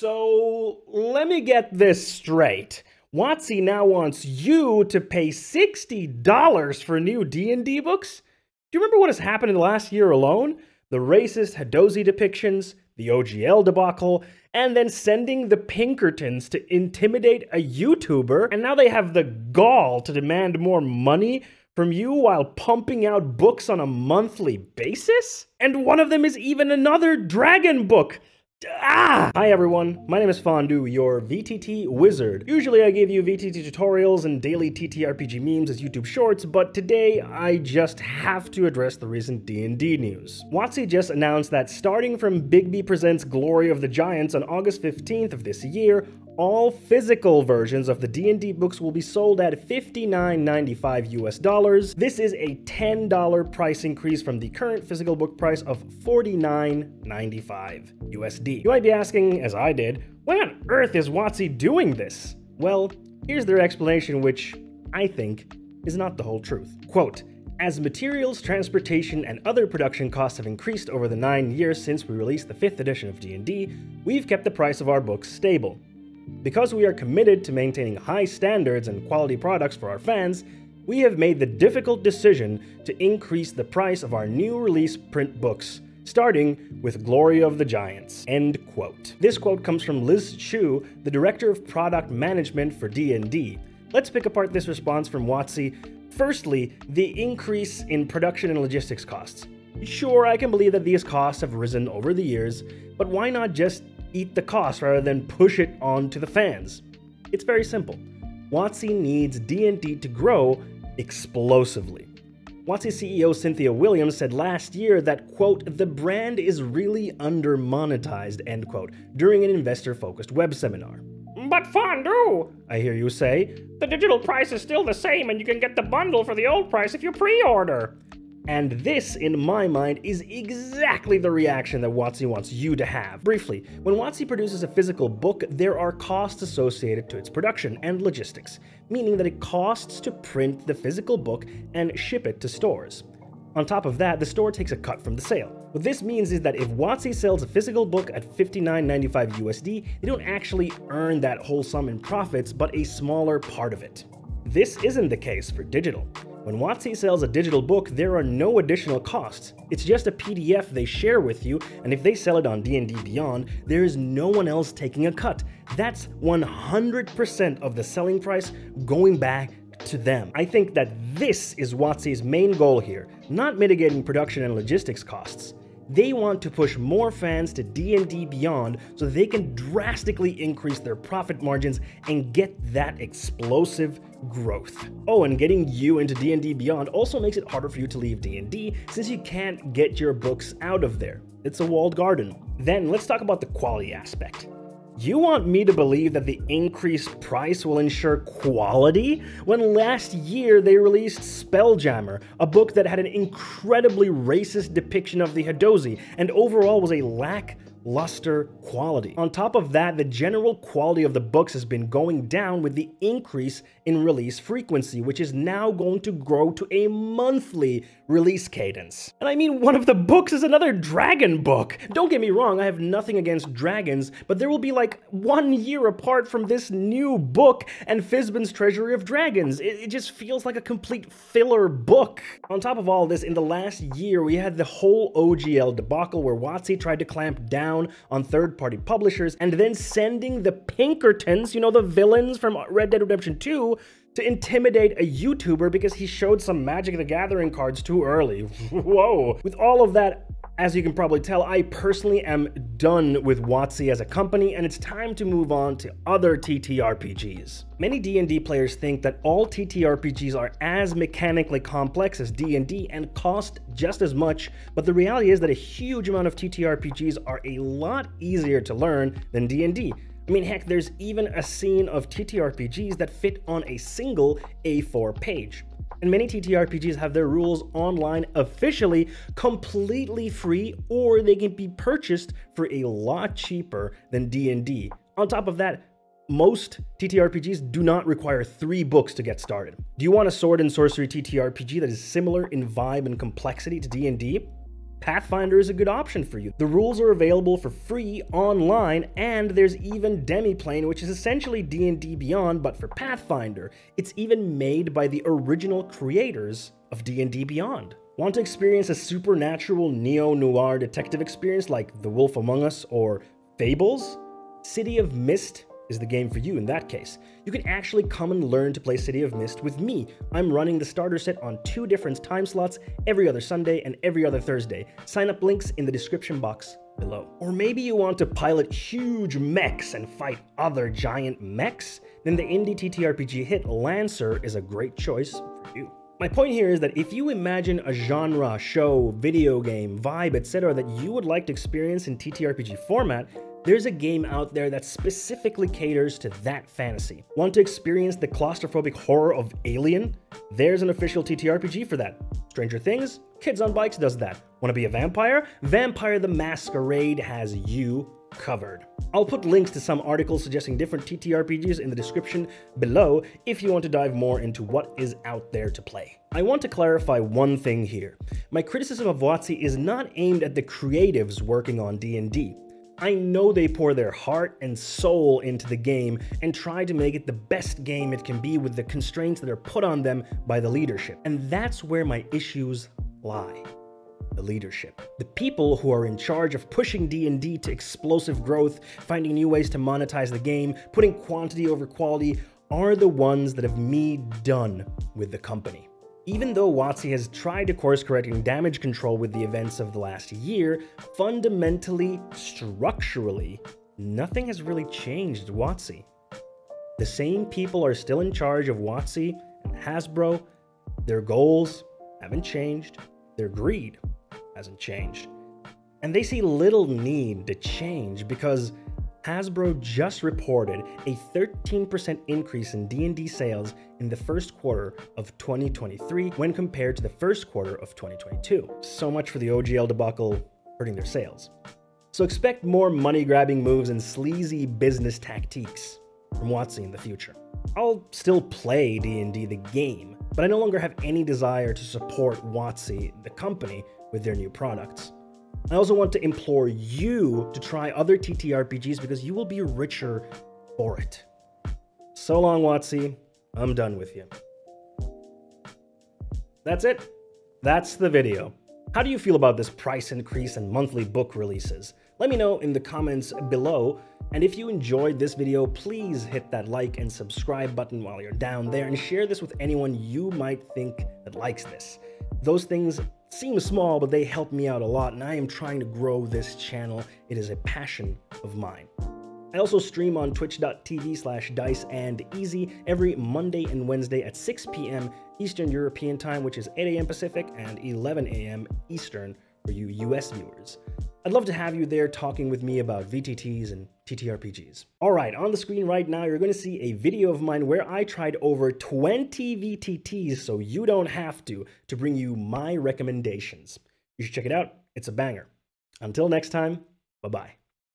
So let me get this straight. WotC now wants you to pay $60 for new D&D books? Do you remember what has happened in the last year alone? The racist Hadozi depictions, the OGL debacle, and then sending the Pinkertons to intimidate a YouTuber, and now they have the gall to demand more money from you while pumping out books on a monthly basis? And one of them is even another dragon book! Hi everyone, my name is Fondue, your VTT wizard. Usually I give you VTT tutorials and daily TTRPG memes as YouTube shorts, but today I just have to address the recent D&D news. WotC just announced that starting from Bigby Presents Glory of the Giants on August 15th of this year, all physical versions of the D&D books will be sold at $59.95 US. This is a $10 price increase from the current physical book price of $49.95 USD. You might be asking, as I did, why on earth is WotC doing this? Well, here's their explanation, which I think is not the whole truth. Quote, "As materials, transportation, and other production costs have increased over the 9 years since we released the 5th edition of D&D, we've kept the price of our books stable. Because we are committed to maintaining high standards and quality products for our fans, we have made the difficult decision to increase the price of our new release print books, starting with Glory of the Giants." End quote. This quote comes from Liz Chu, the Director of Product Management for D&D. Let's pick apart this response from WotC. Firstly, the increase in production and logistics costs. Sure, I can believe that these costs have risen over the years, but why not just eat the cost rather than push it on to the fans? It's very simple. WotC needs D&D to grow explosively. WotC CEO Cynthia Williams said last year that, quote, "the brand is really under-monetized," end quote, during an investor-focused web seminar. "But Fondue," I hear you say, "the digital price is still the same and you can get the bundle for the old price if you pre-order." And this, in my mind, is exactly the reaction that WotC wants you to have. Briefly, when WotC produces a physical book, there are costs associated to its production and logistics, meaning that it costs to print the physical book and ship it to stores. On top of that, the store takes a cut from the sale. What this means is that if WotC sells a physical book at $59.95 USD, they don't actually earn that whole sum in profits, but a smaller part of it. This isn't the case for digital. When WotC sells a digital book, there are no additional costs. It's just a PDF they share with you, and if they sell it on D&D Beyond, there is no one else taking a cut. That's 100% of the selling price going back to them. I think that this is WotC's main goal here, not mitigating production and logistics costs. They want to push more fans to D&D Beyond so they can drastically increase their profit margins and get that explosive growth. Oh, and getting you into D&D Beyond also makes it harder for you to leave D&D since you can't get your books out of there. It's a walled garden. Then let's talk about the quality aspect. You want me to believe that the increased price will ensure quality? When last year they released Spelljammer, a book that had an incredibly racist depiction of the Hadozi, and overall was a lackluster quality. On top of that, the general quality of the books has been going down with the increase in release frequency, which is now going to grow to a monthly release cadence. And I mean, one of the books is another dragon book. Don't get me wrong, I have nothing against dragons, but there will be like 1 year apart from this new book and Fizban's Treasury of Dragons. It just feels like a complete filler book. On top of all this, in the last year, we had the whole OGL debacle where WotC tried to clamp down on third-party publishers and then sending the Pinkertons, you know, the villains from Red Dead Redemption 2, to intimidate a YouTuber because he showed some Magic the Gathering cards too early. Whoa. With all of that, as you can probably tell, I personally am done with WotC as a company, and it's time to move on to other TTRPGs. Many D&D players think that all TTRPGs are as mechanically complex as D&D and cost just as much, but the reality is that a huge amount of TTRPGs are a lot easier to learn than D&D. I mean, heck, there's even a scene of TTRPGs that fit on a single A4 page. And many TTRPGs have their rules online officially completely free, or they can be purchased for a lot cheaper than D&D. On top of that, most TTRPGs do not require 3 books to get started. Do you want a sword and sorcery TTRPG that is similar in vibe and complexity to D&D? Pathfinder is a good option for you. The rules are available for free online, and there's even Demiplane, which is essentially D&D Beyond, but for Pathfinder. It's even made by the original creators of D&D Beyond. Want to experience a supernatural neo-noir detective experience like The Wolf Among Us or Fables? City of Mist is the game for you in that case. You can actually come and learn to play City of Mist with me. I'm running the starter set on 2 different time slots every other Sunday and every other Thursday. Sign up links in the description box below. Or maybe you want to pilot huge mechs and fight other giant mechs? Then the indie TTRPG hit Lancer is a great choice for you. My point here is that if you imagine a genre, show, video game, vibe, etc. that you would like to experience in TTRPG format, there's a game out there that specifically caters to that fantasy. Want to experience the claustrophobic horror of Alien? There's an official TTRPG for that. Stranger Things? Kids on Bikes does that. Want to be a vampire? Vampire the Masquerade has you covered. I'll put links to some articles suggesting different TTRPGs in the description below if you want to dive more into what is out there to play. I want to clarify one thing here. My criticism of WotC is not aimed at the creatives working on D&D. I know they pour their heart and soul into the game and try to make it the best game it can be with the constraints that are put on them by the leadership. And that's where my issues lie. The leadership. The people who are in charge of pushing D&D to explosive growth, finding new ways to monetize the game, putting quantity over quality, are the ones that have me done with the company. Even though WotC has tried to course correcting damage control with the events of the last year, fundamentally, structurally, nothing has really changed at WotC. The same people are still in charge of WotC and Hasbro. Their goals haven't changed. Their greed hasn't changed. And they see little need to change because Hasbro just reported a 13% increase in D&D sales in the first quarter of 2023 when compared to the first quarter of 2022. So much for the OGL debacle hurting their sales. So expect more money-grabbing moves and sleazy business tactics from WotC in the future. I'll still play D&D the game, but I no longer have any desire to support WotC, the company, with their new products. I also want to implore you to try other TTRPGs because you will be richer for it. So long, WotC. I'm done with you. That's it. That's the video. How do you feel about this price increase and monthly book releases? Let me know in the comments below. And if you enjoyed this video, please hit that like and subscribe button while you're down there and share this with anyone you might think that likes this. Those things seem small, but they help me out a lot, and I am trying to grow this channel. It is a passion of mine. I also stream on twitch.tv/diceandeasy every Monday and Wednesday at 6 p.m. Eastern European Time, which is 8 a.m. Pacific and 11 a.m. Eastern for you US viewers. I'd love to have you there talking with me about VTTs and TTRPGs. Alright, on the screen right now, you're going to see a video of mine where I tried over 20 VTTs so you don't have to bring you my recommendations. You should check it out. It's a banger. Until next time, bye-bye.